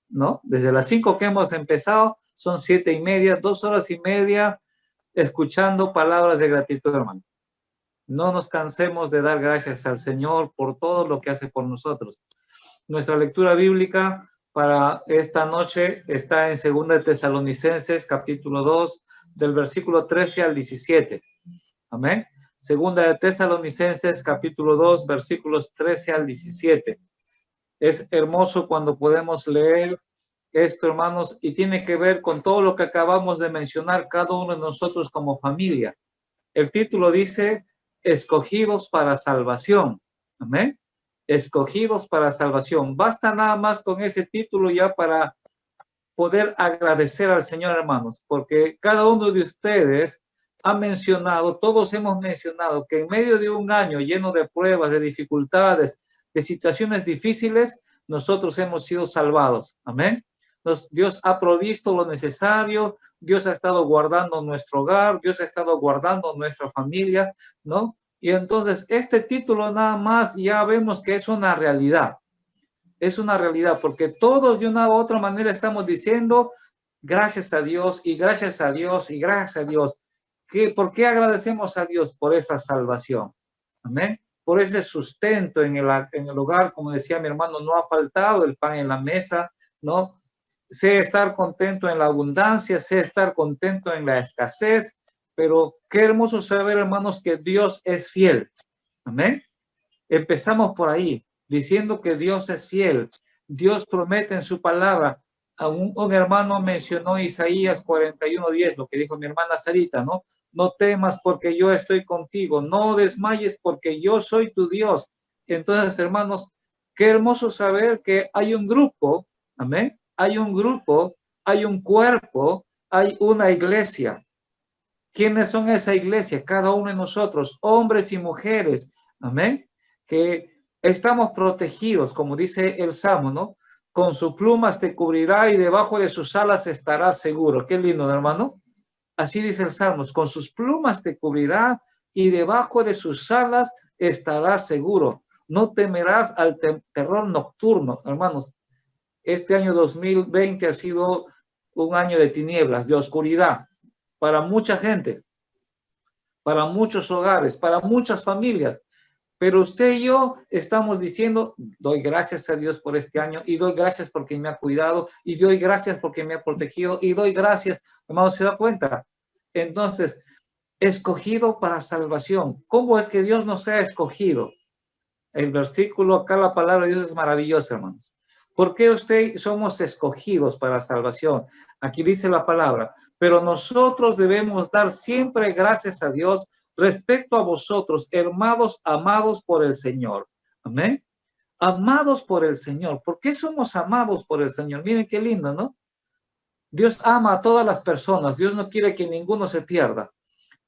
¿no? Desde las 5 que hemos empezado, son 7:30, 2 horas y media escuchando palabras de gratitud, hermano. No nos cansemos de dar gracias al Señor por todo lo que hace por nosotros. Nuestra lectura bíblica para esta noche está en 2 Tesalonicenses, capítulo 2, del versículo 13 al 17. Amén. 2 Tesalonicenses, capítulo 2, versículos 13 al 17. Es hermoso cuando podemos leer esto, hermanos, y tiene que ver con todo lo que acabamos de mencionar cada uno de nosotros como familia. El título dice, escogidos para salvación. Amén. Escogidos para salvación. Basta nada más con ese título ya para poder agradecer al Señor, hermanos, porque cada uno de ustedes ha mencionado, todos hemos mencionado que en medio de un año lleno de pruebas, de dificultades, de situaciones difíciles, nosotros hemos sido salvados. Amén. Dios ha provisto lo necesario, Dios ha estado guardando nuestro hogar, Dios ha estado guardando nuestra familia, ¿no? Y entonces este título nada más ya vemos que es una realidad. Es una realidad, porque todos de una u otra manera estamos diciendo gracias a Dios y gracias a Dios y gracias a Dios. ¿Por qué agradecemos a Dios por esa salvación? Amén. Por ese sustento en el hogar, como decía mi hermano, no ha faltado el pan en la mesa, ¿no? Sé estar contento en la abundancia, sé estar contento en la escasez, pero qué hermoso saber, hermanos, que Dios es fiel. Amén. Empezamos por ahí, diciendo que Dios es fiel. Dios promete en su palabra. Un hermano mencionó Isaías 41:10, lo que dijo mi hermana Sarita, ¿no? No temas porque yo estoy contigo, no desmayes porque yo soy tu Dios. Entonces, hermanos, qué hermoso saber que hay un grupo, amén, hay un grupo, hay un cuerpo, hay una iglesia. ¿Quiénes son esa iglesia? Cada uno de nosotros, hombres y mujeres, amén, que estamos protegidos, como dice el Salmo, ¿no? Con sus plumas te cubrirá y debajo de sus alas estarás seguro. Qué lindo, hermano. Así dice el Salmo, con sus plumas te cubrirá y debajo de sus alas estarás seguro. No temerás al terror nocturno, hermanos. Este año 2020 ha sido un año de tinieblas, de oscuridad para mucha gente, para muchos hogares, para muchas familias. Pero usted y yo estamos diciendo, doy gracias a Dios por este año y doy gracias porque me ha cuidado y doy gracias porque me ha protegido y doy gracias. Hermano, ¿se da cuenta? Entonces, escogido para salvación. ¿Cómo es que Dios nos ha escogido? El versículo, acá la palabra de Dios es maravillosa, hermanos. ¿Por qué usted somos escogidos para salvación? Aquí dice la palabra, pero nosotros debemos dar siempre gracias a Dios respecto a vosotros, hermanos amados por el Señor. Amén. Amados por el Señor. ¿Por qué somos amados por el Señor? Miren qué lindo, ¿no? Dios ama a todas las personas. Dios no quiere que ninguno se pierda.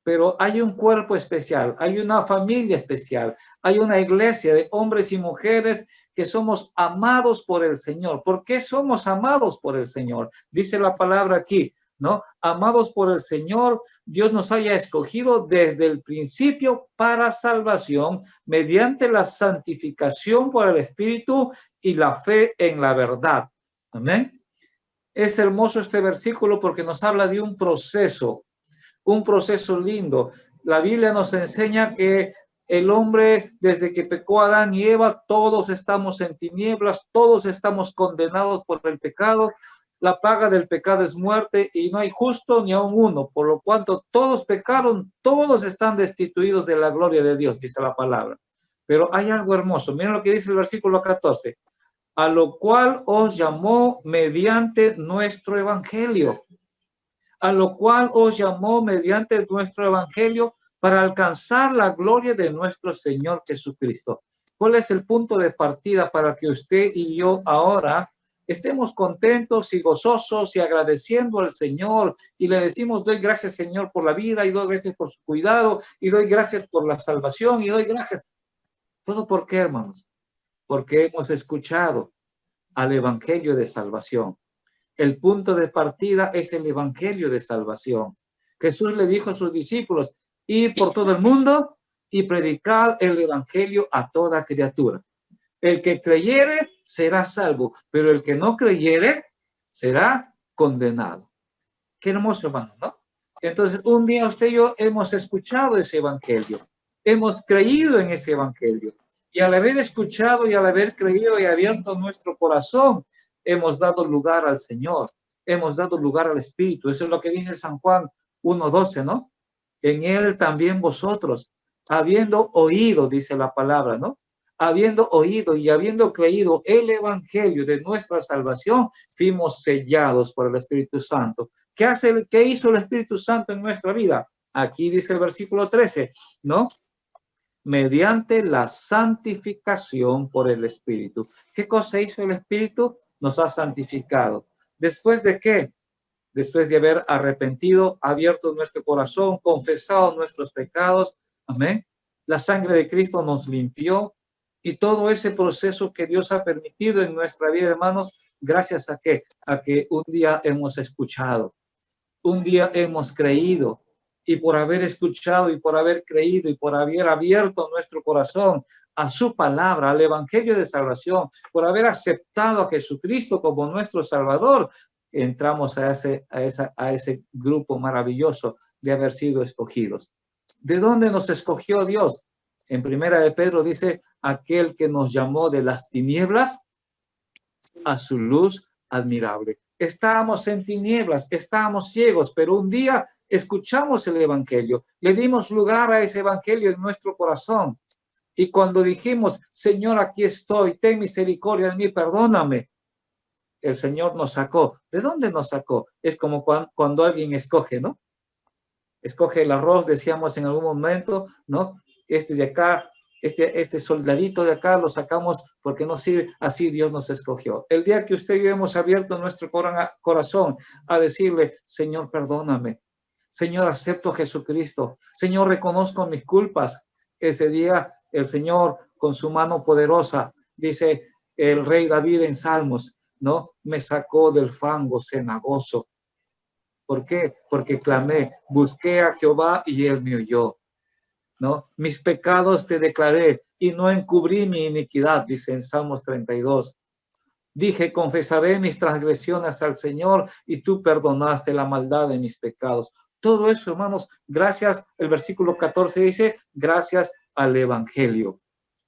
Pero hay un cuerpo especial, hay una familia especial, hay una iglesia de hombres y mujeres que somos amados por el Señor. ¿Por qué somos amados por el Señor? Dice la palabra aquí, ¿no? Amados por el Señor, Dios nos haya escogido desde el principio para salvación mediante la santificación por el Espíritu y la fe en la verdad. Amén. Es hermoso este versículo porque nos habla de un proceso lindo. La Biblia nos enseña que el hombre, desde que pecó Adán y Eva, todos estamos en tinieblas, todos estamos condenados por el pecado. La paga del pecado es muerte y no hay justo ni aun uno, por lo cuanto todos pecaron, todos están destituidos de la gloria de Dios, dice la palabra. Pero hay algo hermoso. Miren lo que dice el versículo 14. A lo cual os llamó mediante nuestro evangelio. A lo cual os llamó mediante nuestro evangelio para alcanzar la gloria de nuestro Señor Jesucristo. ¿Cuál es el punto de partida para que usted y yo ahora estemos contentos y gozosos y agradeciendo al Señor y le decimos, doy gracias, Señor, por la vida y doy gracias por su cuidado y doy gracias por la salvación y doy gracias? ¿Todo por qué, hermanos? Porque hemos escuchado al evangelio de salvación. El punto de partida es el evangelio de salvación. Jesús le dijo a sus discípulos, id por todo el mundo y predicad el evangelio a toda criatura. El que creyere será salvo, pero el que no creyere será condenado. Qué hermoso, hermano, ¿no? Entonces, un día usted y yo hemos escuchado ese evangelio, hemos creído en ese evangelio, y al haber escuchado y al haber creído y abierto nuestro corazón, hemos dado lugar al Señor, hemos dado lugar al Espíritu. Eso es lo que dice San Juan 1:12, ¿no? En él también vosotros, habiendo oído, dice la palabra, ¿no? Habiendo oído y habiendo creído el evangelio de nuestra salvación, fuimos sellados por el Espíritu Santo. ¿Qué hizo el Espíritu Santo en nuestra vida? Aquí dice el versículo 13, ¿no? Mediante la santificación por el Espíritu. ¿Qué cosa hizo el Espíritu? Nos ha santificado. ¿Después de qué? Después de haber arrepentido, abierto nuestro corazón, confesado nuestros pecados. Amén. La sangre de Cristo nos limpió, y todo ese proceso que Dios ha permitido en nuestra vida, hermanos, gracias a qué? A que un día hemos escuchado, un día hemos creído, y por haber escuchado y por haber creído y por haber abierto nuestro corazón a su palabra, al evangelio de salvación, por haber aceptado a Jesucristo como nuestro Salvador, entramos a ese grupo maravilloso de haber sido escogidos. ¿De dónde nos escogió Dios? En Primera de Pedro dice, aquel que nos llamó de las tinieblas a su luz admirable. Estábamos en tinieblas, estábamos ciegos, pero un día escuchamos el evangelio, le dimos lugar a ese evangelio en nuestro corazón. Y cuando dijimos, Señor, aquí estoy, ten misericordia de mí, perdóname, el Señor nos sacó. ¿De dónde nos sacó? Es como cuando alguien escoge, ¿no? Escoge el arroz, decíamos en algún momento, ¿no? Este de acá, este soldadito de acá lo sacamos porque no sirve, así Dios nos escogió. El día que usted y yo hemos abierto nuestro corazón a decirle, Señor, perdóname, Señor, acepto a Jesucristo, Señor, reconozco mis culpas, ese día el Señor con su mano poderosa, dice el rey David en Salmos, ¿no? Me sacó del fango cenagoso. ¿Por qué? Porque clamé, busqué a Jehová y él me oyó, ¿no? Mis pecados te declaré y no encubrí mi iniquidad, dice en Salmos 32. Dije, confesaré mis transgresiones al Señor y tú perdonaste la maldad de mis pecados. Todo eso, hermanos, gracias, el versículo 14 dice, gracias al evangelio,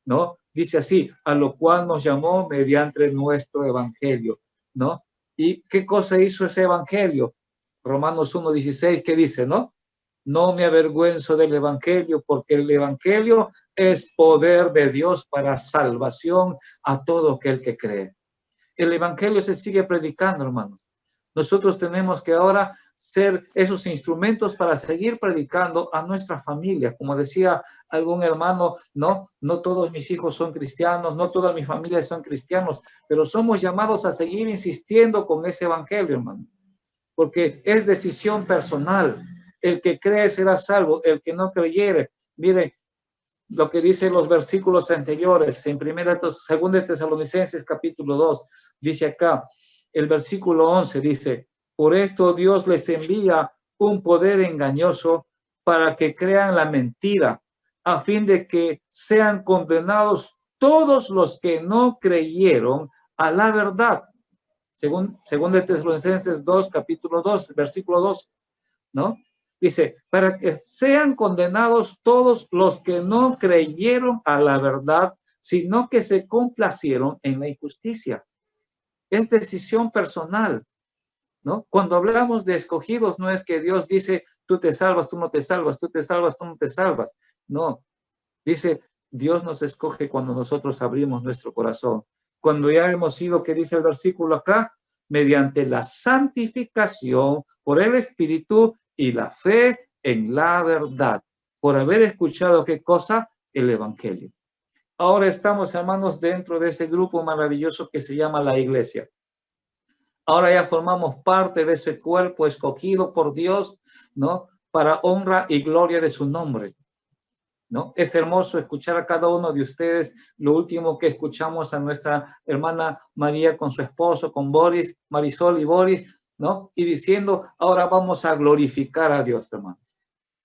¿no? Dice así, a lo cual nos llamó mediante nuestro evangelio, ¿no? ¿Y qué cosa hizo ese evangelio? Romanos 1:16, ¿qué dice, no? No me avergüenzo del evangelio, porque el evangelio es poder de Dios para salvación a todo aquel que cree. El evangelio se sigue predicando, hermanos. Nosotros tenemos que ahora ser esos instrumentos para seguir predicando a nuestra familia. Como decía algún hermano, no todos mis hijos son cristianos, no todas mis familias son cristianos, pero somos llamados a seguir insistiendo con ese evangelio, hermano, porque es decisión personal. El que cree será salvo, el que no creyere. Mire lo que dicen los versículos anteriores en 2 Tesalonicenses capítulo 2, dice acá, el versículo 11 dice, por esto Dios les envía un poder engañoso para que crean la mentira, a fin de que sean condenados todos los que no creyeron a la verdad. Según Tesalonicenses 2, capítulo 2, versículo 2, ¿no? Dice, para que sean condenados todos los que no creyeron a la verdad, sino que se complacieron en la injusticia. Es decisión personal, ¿no? Cuando hablamos de escogidos, no es que Dios dice, tú te salvas, tú no te salvas, tú te salvas, tú no te salvas. No, dice, Dios nos escoge cuando nosotros abrimos nuestro corazón. Cuando ya hemos sido, ¿qué dice el versículo acá? Mediante la santificación por el Espíritu y la fe en la verdad, por haber escuchado, ¿qué cosa? El evangelio. Ahora estamos, hermanos, dentro de ese grupo maravilloso que se llama la iglesia. Ahora ya formamos parte de ese cuerpo escogido por Dios, ¿no? Para honra y gloria de su nombre, ¿no? Es hermoso escuchar a cada uno de ustedes. Lo último que escuchamos a nuestra hermana María con su esposo, con Boris, Marisol y Boris, ¿no? Y diciendo, ahora vamos a glorificar a Dios, hermanos.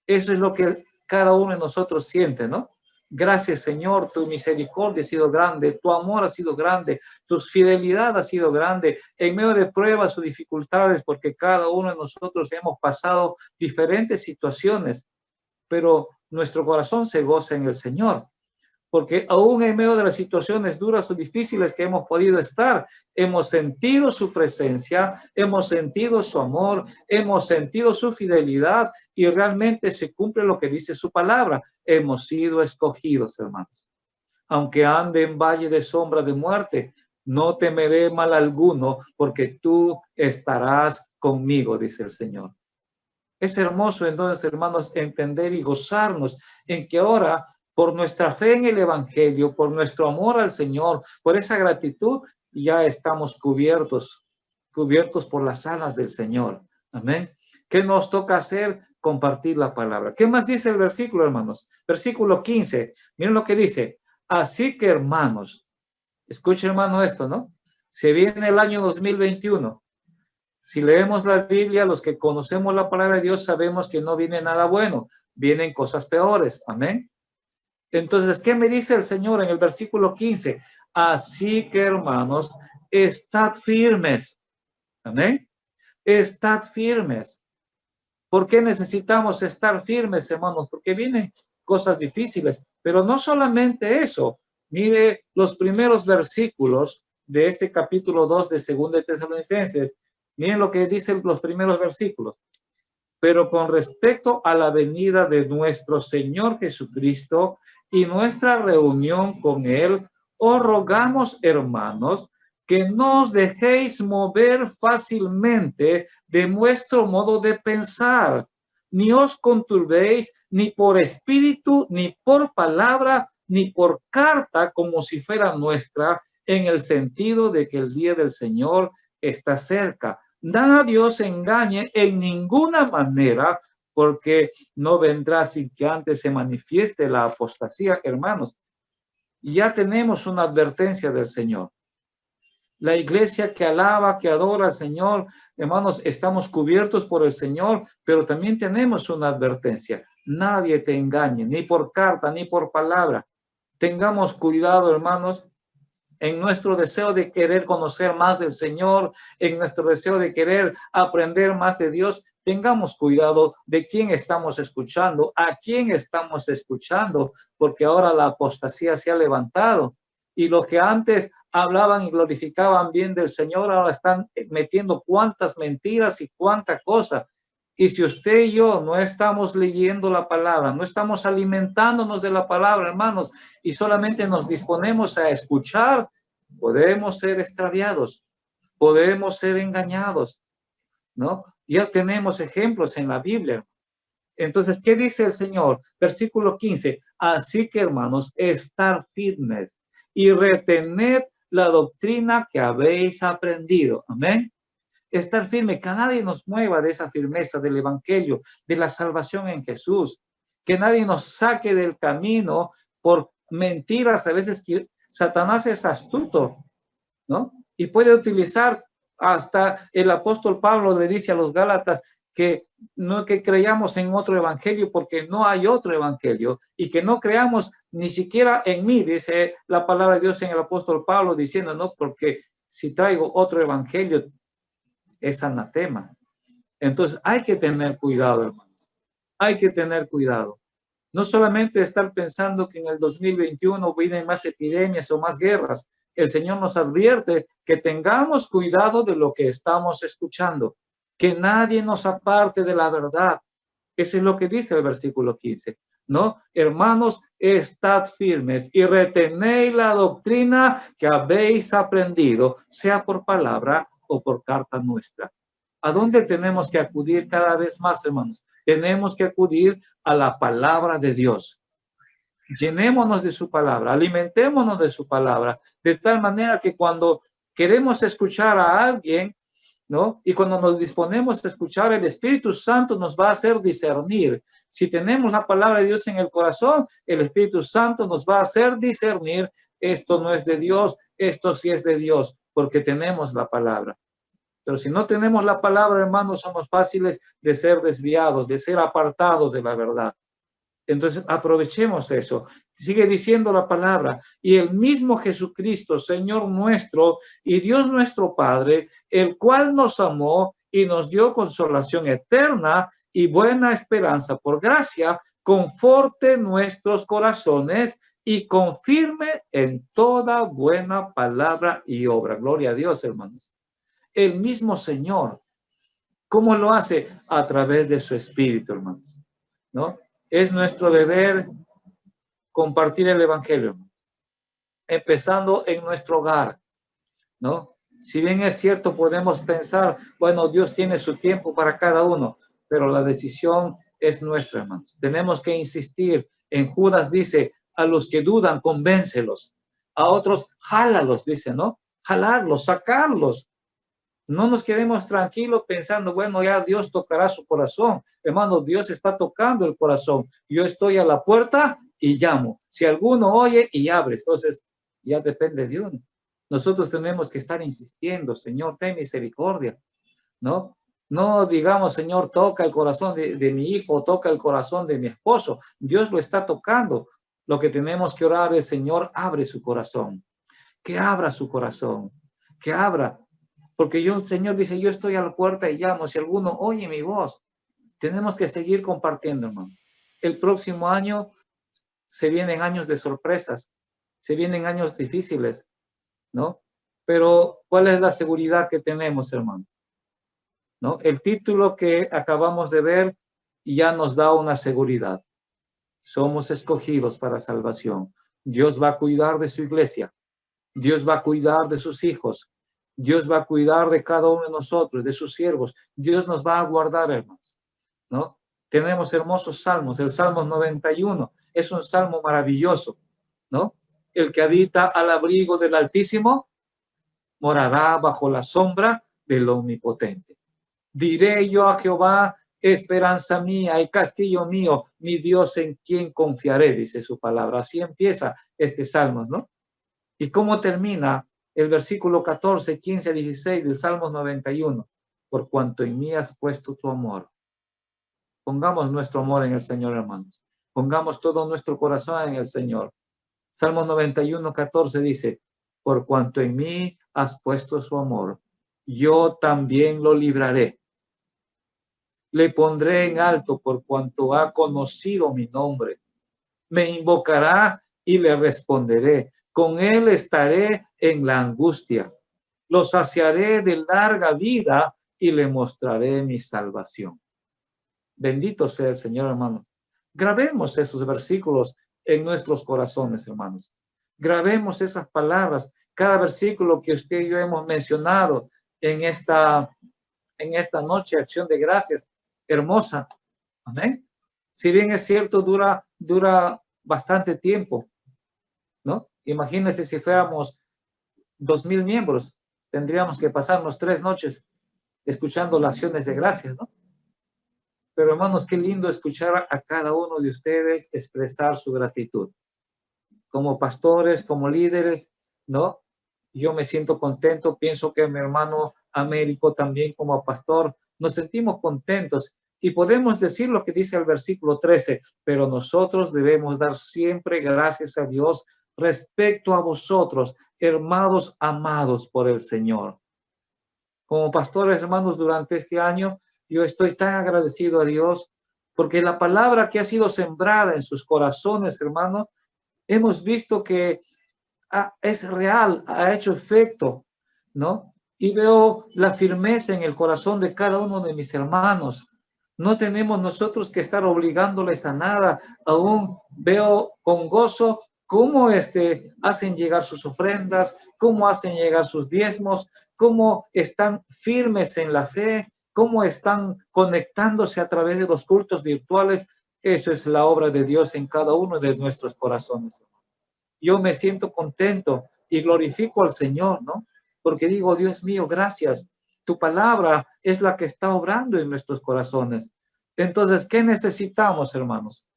Eso es lo que cada uno de nosotros siente, ¿no? Gracias, Señor, tu misericordia ha sido grande, tu amor ha sido grande, tu fidelidad ha sido grande, en medio de pruebas o dificultades, porque cada uno de nosotros hemos pasado diferentes situaciones, pero nuestro corazón se goza en el Señor. Porque aún en medio de las situaciones duras o difíciles que hemos podido estar, hemos sentido su presencia, hemos sentido su amor, hemos sentido su fidelidad y realmente se cumple lo que dice su palabra. Hemos sido escogidos, hermanos. Aunque ande en valle de sombra de muerte, no temeré mal alguno, porque tú estarás conmigo, dice el Señor. Es hermoso entonces, hermanos, entender y gozarnos en que ahora, por nuestra fe en el Evangelio, por nuestro amor al Señor, por esa gratitud, ya estamos cubiertos por las alas del Señor. Amén. ¿Qué nos toca hacer? Compartir la palabra. ¿Qué más dice el versículo, hermanos? Versículo 15. Miren lo que dice. Así que, hermanos, escuchen, hermano, esto, ¿no? Se viene el año 2021. Si leemos la Biblia, los que conocemos la palabra de Dios sabemos que no viene nada bueno, vienen cosas peores. Amén. Entonces, ¿qué me dice el Señor en el versículo 15? Así que, hermanos, estad firmes. Amén. Estad firmes. ¿Por qué necesitamos estar firmes, hermanos? Porque vienen cosas difíciles, pero no solamente eso. Mire los primeros versículos de este capítulo 2 de 2 de Tesalonicenses. Miren lo que dicen los primeros versículos. Pero con respecto a la venida de nuestro Señor Jesucristo y nuestra reunión con Él, os rogamos, hermanos, que no os dejéis mover fácilmente de vuestro modo de pensar, ni os conturbéis ni por espíritu, ni por palabra, ni por carta, como si fuera nuestra, en el sentido de que el día del Señor está cerca. Nadie os engañe en ninguna manera, porque no vendrá sin que antes se manifieste la apostasía, hermanos. Ya tenemos una advertencia del Señor. La iglesia que alaba, que adora al Señor, hermanos, estamos cubiertos por el Señor, pero también tenemos una advertencia. Nadie te engañe, ni por carta, ni por palabra. Tengamos cuidado, hermanos, en nuestro deseo de querer conocer más del Señor, en nuestro deseo de querer aprender más de Dios, tengamos cuidado de quién estamos escuchando, a quién estamos escuchando, porque ahora la apostasía se ha levantado y los que antes hablaban y glorificaban bien del Señor ahora están metiendo cuantas mentiras y cuánta cosa. Y si usted y yo no estamos leyendo la palabra, no estamos alimentándonos de la palabra, hermanos, y solamente nos disponemos a escuchar, podemos ser extraviados, podemos ser engañados, ¿no? Ya tenemos ejemplos en la Biblia. Entonces, ¿qué dice el Señor? Versículo 15. Así que, hermanos, estar firmes y retener la doctrina que habéis aprendido. Amén. Estar firme, que nadie nos mueva de esa firmeza del Evangelio, de la salvación en Jesús, que nadie nos saque del camino por mentiras. A veces que Satanás es astuto, ¿no? Y puede utilizar, hasta el apóstol Pablo le dice a los Gálatas que no que creamos en otro evangelio porque no hay otro evangelio y que no creamos ni siquiera en mí, dice la palabra de Dios en el apóstol Pablo diciendo, no, porque si traigo otro evangelio es anatema. Entonces hay que tener cuidado, hermanos. Hay que tener cuidado. No solamente estar pensando que en el 2021 vienen más epidemias o más guerras. El Señor nos advierte que tengamos cuidado de lo que estamos escuchando, que nadie nos aparte de la verdad. Eso es lo que dice el versículo 15, ¿no? Hermanos, estad firmes y retenéis la doctrina que habéis aprendido, sea por palabra o por carta nuestra. ¿A dónde tenemos que acudir cada vez más, hermanos? Tenemos que acudir a la palabra de Dios. Llenémonos de su palabra, alimentémonos de su palabra, de tal manera que cuando queremos escuchar a alguien, ¿no? Y cuando nos disponemos a escuchar, el Espíritu Santo nos va a hacer discernir. Si tenemos la palabra de Dios en el corazón, el Espíritu Santo nos va a hacer discernir, esto no es de Dios, esto sí es de Dios, porque tenemos la palabra. Pero si no tenemos la palabra, hermanos, somos fáciles de ser desviados, de ser apartados de la verdad. Entonces aprovechemos eso. Sigue diciendo la palabra. Y el mismo Jesucristo, Señor nuestro y Dios nuestro Padre, el cual nos amó y nos dio consolación eterna y buena esperanza por gracia, conforte nuestros corazones y confirme en toda buena palabra y obra. Gloria a Dios, hermanos. El mismo Señor. ¿Cómo lo hace? A través de su Espíritu, hermanos, ¿no? Es nuestro deber compartir el Evangelio, empezando en nuestro hogar, ¿no? Si bien es cierto, podemos pensar, bueno, Dios tiene su tiempo para cada uno, pero la decisión es nuestra, hermanos. Tenemos que insistir. En Judas dice, a los que dudan, convéncelos. A otros, jálalos, dice, ¿no? Jalarlos, sacarlos. No nos quedemos tranquilos pensando, bueno, ya Dios tocará su corazón. Hermano, Dios está tocando el corazón. Yo estoy a la puerta y llamo. Si alguno oye y abre, entonces ya depende de uno. Nosotros tenemos que estar insistiendo, Señor, ten misericordia, ¿no? No digamos, Señor, toca el corazón de mi hijo, toca el corazón de mi esposo. Dios lo está tocando. Lo que tenemos que orar es, Señor, abre su corazón. Que abra su corazón. Que abra. Porque yo, el Señor dice, yo estoy a la puerta y llamo. Si alguno oye mi voz, tenemos que seguir compartiendo, hermano. El próximo año se vienen años de sorpresas, se vienen años difíciles, ¿no? Pero, ¿cuál es la seguridad que tenemos, hermano? ¿No? El título que acabamos de ver ya nos da una seguridad. Somos escogidos para salvación. Dios va a cuidar de su iglesia. Dios va a cuidar de sus hijos. Dios va a cuidar de cada uno de nosotros, de sus siervos. Dios nos va a guardar, hermanos, ¿no? Tenemos hermosos salmos. El Salmo 91 es un salmo maravilloso, ¿no? El que habita al abrigo del Altísimo morará bajo la sombra del Omnipotente. Diré yo a Jehová, esperanza mía y castillo mío, mi Dios en quien confiaré, dice su palabra. Así empieza este salmo, ¿no? ¿Y cómo termina el versículo 14, 15, 16 del Salmo 91? Por cuanto en mí has puesto tu amor. Pongamos nuestro amor en el Señor, hermanos. Pongamos todo nuestro corazón en el Señor. Salmo 91, 14 dice, por cuanto en mí has puesto su amor, yo también lo libraré. Le pondré en alto por cuanto ha conocido mi nombre. Me invocará y le responderé. Con él estaré en la angustia. Lo saciaré de larga vida y le mostraré mi salvación. Bendito sea el Señor, hermanos. Grabemos esos versículos en nuestros corazones, hermanos. Grabemos esas palabras. Cada versículo que usted y yo hemos mencionado en esta noche, acción de gracias, hermosa. Amén. Si bien es cierto, dura bastante tiempo, ¿no? Imagínense si fuéramos 2000 miembros, tendríamos que pasarnos 3 noches escuchando las acciones de gracias, ¿no? Pero hermanos, qué lindo escuchar a cada uno de ustedes expresar su gratitud. Como pastores, como líderes, ¿no? Yo me siento contento, pienso que mi hermano Américo también como pastor, nos sentimos contentos y podemos decir lo que dice el versículo 13, pero nosotros debemos dar siempre gracias a Dios respecto a vosotros, hermanos amados por el Señor. Como pastores, hermanos, durante este año, yo estoy tan agradecido a Dios porque la palabra que ha sido sembrada en sus corazones, hermanos, hemos visto que es real, ha hecho efecto, ¿no? Y veo la firmeza en el corazón de cada uno de mis hermanos. No tenemos nosotros que estar obligándoles a nada. Aún veo con gozo cómo hacen llegar sus ofrendas, cómo hacen llegar sus diezmos, cómo están firmes en la fe, cómo están conectándose a través de los cultos virtuales. Eso es la obra de Dios en cada uno de nuestros corazones. Yo me siento contento y glorifico al Señor, ¿no? Porque digo, Dios mío, gracias. Tu palabra es la que está obrando en nuestros corazones. Entonces, ¿qué necesitamos, hermanos?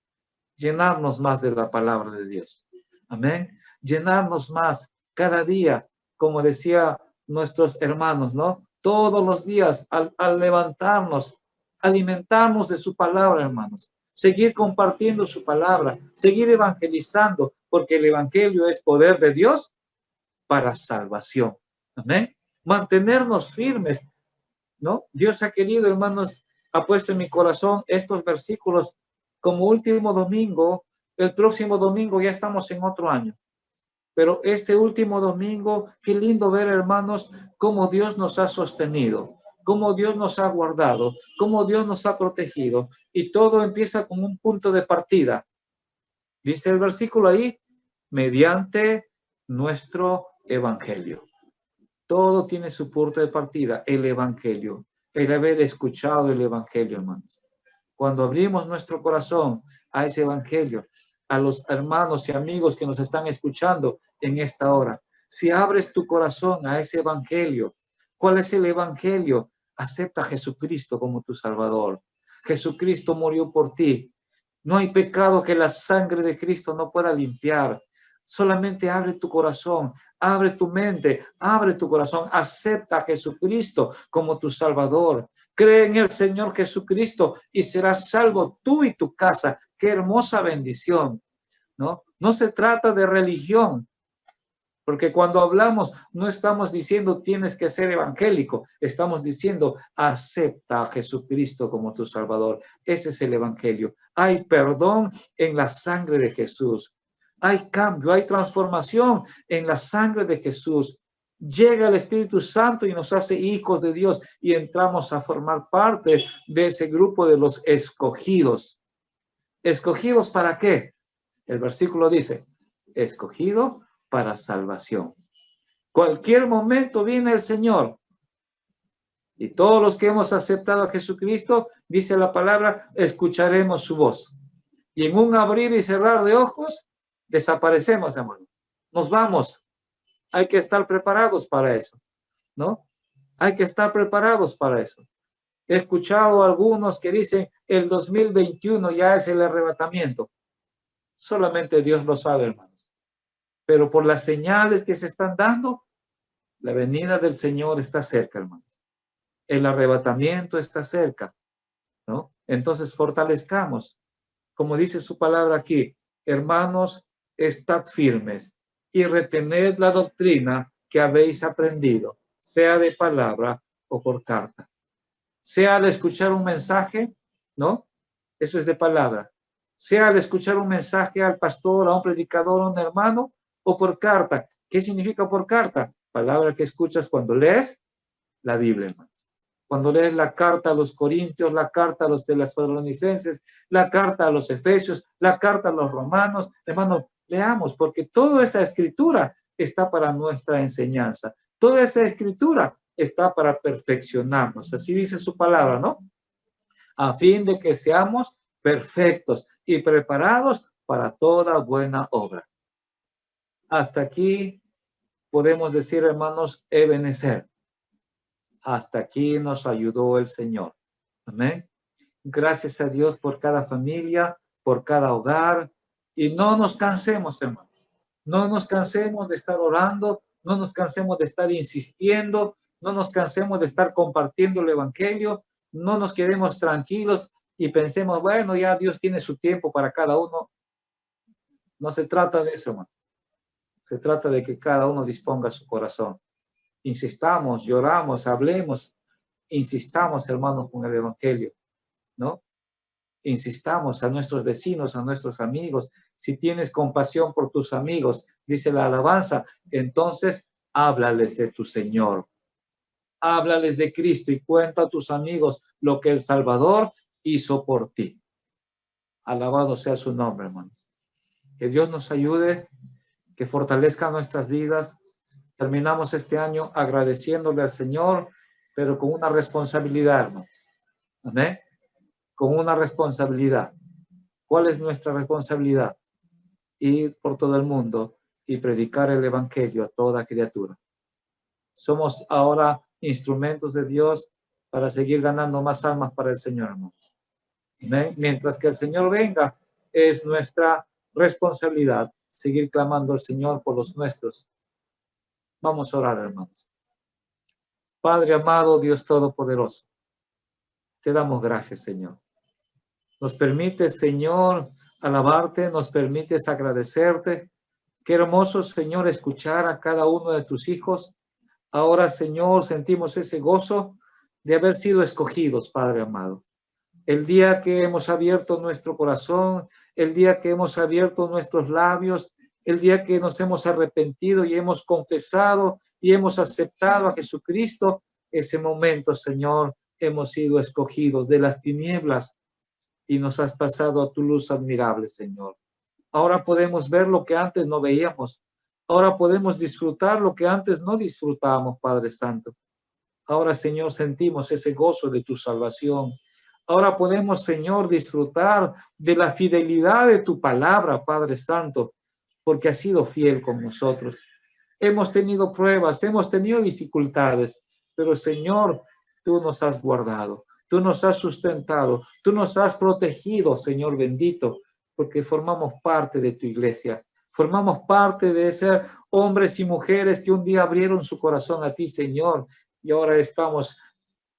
Llenarnos más de la palabra de Dios. Amén. Llenarnos más cada día, como decía nuestros hermanos, ¿no? Todos los días al levantarnos, alimentarnos de su palabra, hermanos. seguir compartiendo su palabra, seguir evangelizando, porque el evangelio es poder de Dios para salvación. Amén. Mantenernos firmes, ¿no? Dios ha querido, hermanos, ha puesto en mi corazón estos versículos como último domingo. El próximo domingo ya estamos en otro año. Pero este último domingo, qué lindo ver, hermanos, cómo Dios nos ha sostenido, cómo Dios nos ha guardado, cómo Dios nos ha protegido. Y todo empieza con un punto de partida. Dice el versículo ahí, mediante nuestro evangelio. Todo tiene su punto de partida, el evangelio, el haber escuchado el evangelio, hermanos. Cuando abrimos nuestro corazón a ese evangelio, a los hermanos y amigos que nos están escuchando en esta hora, si abres tu corazón a ese evangelio, ¿cuál es el evangelio? Acepta a Jesucristo como tu Salvador. Jesucristo murió por ti. No hay pecado que la sangre de Cristo no pueda limpiar. Solamente abre tu corazón, abre tu mente, abre tu corazón, acepta a Jesucristo como tu Salvador. Cree en el Señor Jesucristo y serás salvo tú y tu casa. Qué hermosa bendición, ¿no? No se trata de religión, porque cuando hablamos no estamos diciendo tienes que ser evangélico, estamos diciendo acepta a Jesucristo como tu Salvador. Ese es el evangelio. Hay perdón en la sangre de Jesús. Hay cambio, hay transformación en la sangre de Jesús. Llega el Espíritu Santo y nos hace hijos de Dios y entramos a formar parte de ese grupo de los escogidos. ¿Escogidos para qué? El versículo dice, escogido para salvación. Cualquier momento viene el Señor y todos los que hemos aceptado a Jesucristo, dice la palabra, escucharemos su voz. Y en un abrir y cerrar de ojos, desaparecemos, hermano. Nos vamos. Hay que estar preparados para eso, ¿no? Hay que estar preparados para eso. He escuchado a algunos que dicen, el 2021 ya es el arrebatamiento. Solamente Dios lo sabe, hermanos. Pero por las señales que se están dando, la venida del Señor está cerca, hermanos. El arrebatamiento está cerca, ¿no? Entonces fortalezcamos, como dice su palabra aquí, hermanos, estad firmes y retened la doctrina que habéis aprendido, sea de palabra o por carta. Sea al escuchar un mensaje, ¿no? Eso es de palabra. Sea al escuchar un mensaje al pastor, a un predicador, a un hermano, o por carta. ¿Qué significa por carta? Palabra que escuchas cuando lees la Biblia, hermanos. Cuando lees la carta a los Corintios, la carta a los Tesalonicenses, la carta a los Efesios, la carta a los Romanos, hermanos, leamos, porque toda esa escritura está para nuestra enseñanza. Toda esa escritura está para perfeccionarnos. Así dice su palabra, ¿no? A fin de que seamos perfectos y preparados para toda buena obra. Hasta aquí podemos decir, hermanos, Ebenezer. Hasta aquí nos ayudó el Señor. Amén. Gracias a Dios por cada familia, por cada hogar. Y no nos cansemos, hermanos. No nos cansemos de estar orando, no nos cansemos de estar insistiendo, no nos cansemos de estar compartiendo el Evangelio, no nos quedemos tranquilos y pensemos, bueno, ya Dios tiene su tiempo para cada uno. No se trata de eso, hermano. Se trata de que cada uno disponga su corazón. Insistamos, lloramos, hablemos, insistamos, hermanos, con el Evangelio, ¿no? Insistamos a nuestros vecinos, a nuestros amigos. Si tienes compasión por tus amigos, dice la alabanza, entonces háblales de tu Señor. Háblales de Cristo y cuenta a tus amigos lo que el Salvador hizo por ti. Alabado sea su nombre, hermanos. Que Dios nos ayude, que fortalezca nuestras vidas. Terminamos este año agradeciéndole al Señor, pero con una responsabilidad, hermanos. Amén. Con una responsabilidad. ¿Cuál es nuestra responsabilidad? Ir por todo el mundo y predicar el Evangelio a toda criatura. Somos ahora instrumentos de Dios para seguir ganando más almas para el Señor, hermanos. ¿Amén? Mientras que el Señor venga, es nuestra responsabilidad seguir clamando al Señor por los nuestros. Vamos a orar, hermanos. Padre amado, Dios Todopoderoso, te damos gracias, Señor. Nos permites, Señor, alabarte, nos permites agradecerte. Qué hermoso, Señor, escuchar a cada uno de tus hijos. Ahora, Señor, sentimos ese gozo de haber sido escogidos, Padre amado. El día que hemos abierto nuestro corazón, el día que hemos abierto nuestros labios, el día que nos hemos arrepentido y hemos confesado y hemos aceptado a Jesucristo, ese momento, Señor, hemos sido escogidos de las tinieblas y nos has pasado a tu luz admirable, Señor. Ahora podemos ver lo que antes no veíamos. Ahora podemos disfrutar lo que antes no disfrutábamos, Padre Santo. Ahora, Señor, sentimos ese gozo de tu salvación. Ahora podemos, Señor, disfrutar de la fidelidad de tu palabra, Padre Santo, porque has sido fiel con nosotros. Hemos tenido pruebas, hemos tenido dificultades, pero, Señor, tú nos has guardado, tú nos has sustentado, tú nos has protegido, Señor bendito, porque formamos parte de tu iglesia. Formamos parte de esos hombres y mujeres que un día abrieron su corazón a ti, Señor, y ahora estamos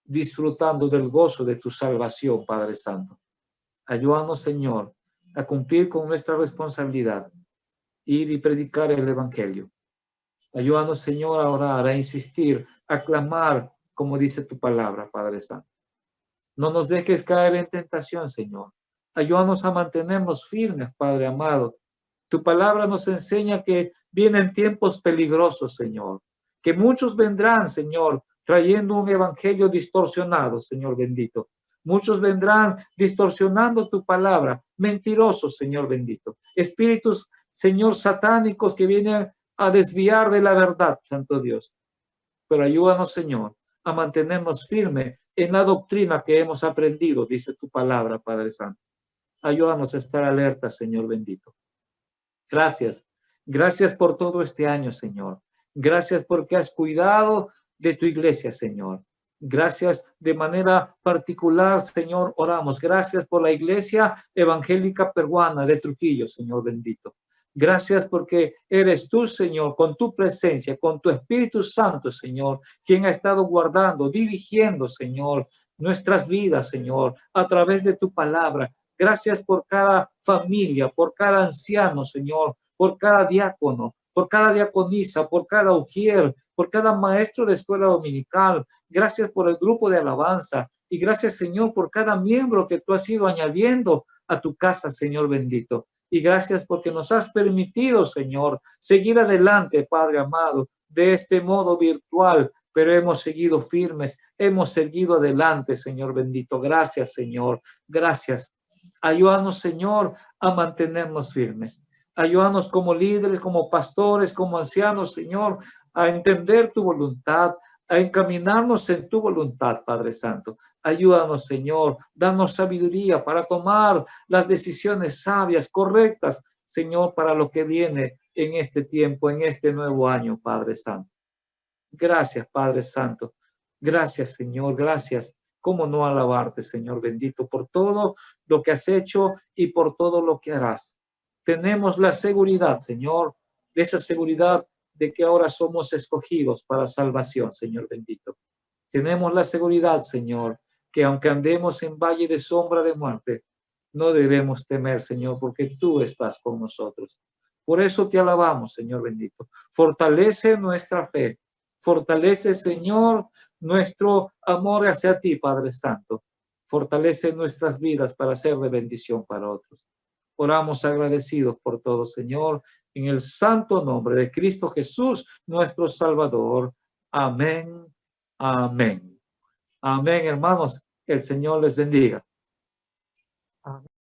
disfrutando del gozo de tu salvación, Padre Santo. Ayúdanos, Señor, a cumplir con nuestra responsabilidad, ir y predicar el Evangelio. Ayúdanos, Señor, a orar, a insistir, a clamar, como dice tu palabra, Padre Santo. No nos dejes caer en tentación, Señor. Ayúdanos a mantenernos firmes, Padre amado. Tu palabra nos enseña que vienen tiempos peligrosos, Señor. Que muchos vendrán, Señor, trayendo un evangelio distorsionado, Señor bendito. Muchos vendrán distorsionando tu palabra, mentirosos, Señor bendito. Espíritus, Señor, satánicos que vienen a desviar de la verdad, Santo Dios. Pero ayúdanos, Señor, a mantenernos firmes en la doctrina que hemos aprendido, dice tu palabra, Padre Santo. Ayúdanos a estar alerta, Señor bendito. Gracias. Gracias por todo este año, Señor. Gracias porque has cuidado de tu iglesia, Señor. Gracias de manera particular, Señor, oramos. Gracias por la iglesia evangélica peruana de Trujillo, Señor bendito. Gracias porque eres tú, Señor, con tu presencia, con tu Espíritu Santo, Señor, quien ha estado guardando, dirigiendo, Señor, nuestras vidas, Señor, a través de tu palabra. Gracias por cada familia, por cada anciano, Señor, por cada diácono, por cada diaconisa, por cada ujier, por cada maestro de escuela dominical. Gracias por el grupo de alabanza y gracias, Señor, por cada miembro que tú has ido añadiendo a tu casa, Señor bendito. Y gracias porque nos has permitido, Señor, seguir adelante, Padre amado, de este modo virtual, pero hemos seguido firmes, hemos seguido adelante, Señor bendito. Gracias, Señor. Gracias. Ayúdanos, Señor, a mantenernos firmes. Ayúdanos como líderes, como pastores, como ancianos, Señor, a entender tu voluntad, a encaminarnos en tu voluntad, Padre Santo. Ayúdanos, Señor, danos sabiduría para tomar las decisiones sabias, correctas, Señor, para lo que viene en este tiempo, en este nuevo año, Padre Santo. Gracias, Padre Santo. Gracias, Señor. Gracias. ¿Cómo no alabarte, Señor bendito, por todo lo que has hecho y por todo lo que harás? Tenemos la seguridad, Señor, de esa seguridad de que ahora somos escogidos para salvación, Señor bendito. Tenemos la seguridad, Señor, que aunque andemos en valle de sombra de muerte, no debemos temer, Señor, porque tú estás con nosotros. Por eso te alabamos, Señor bendito. Fortalece nuestra fe. Fortalece, Señor, nuestro amor hacia ti, Padre Santo. Fortalece nuestras vidas para ser de bendición para otros. Oramos agradecidos por todo, Señor, en el santo nombre de Cristo Jesús, nuestro Salvador. Amén. Amén. Amén, hermanos. El Señor les bendiga. Amén.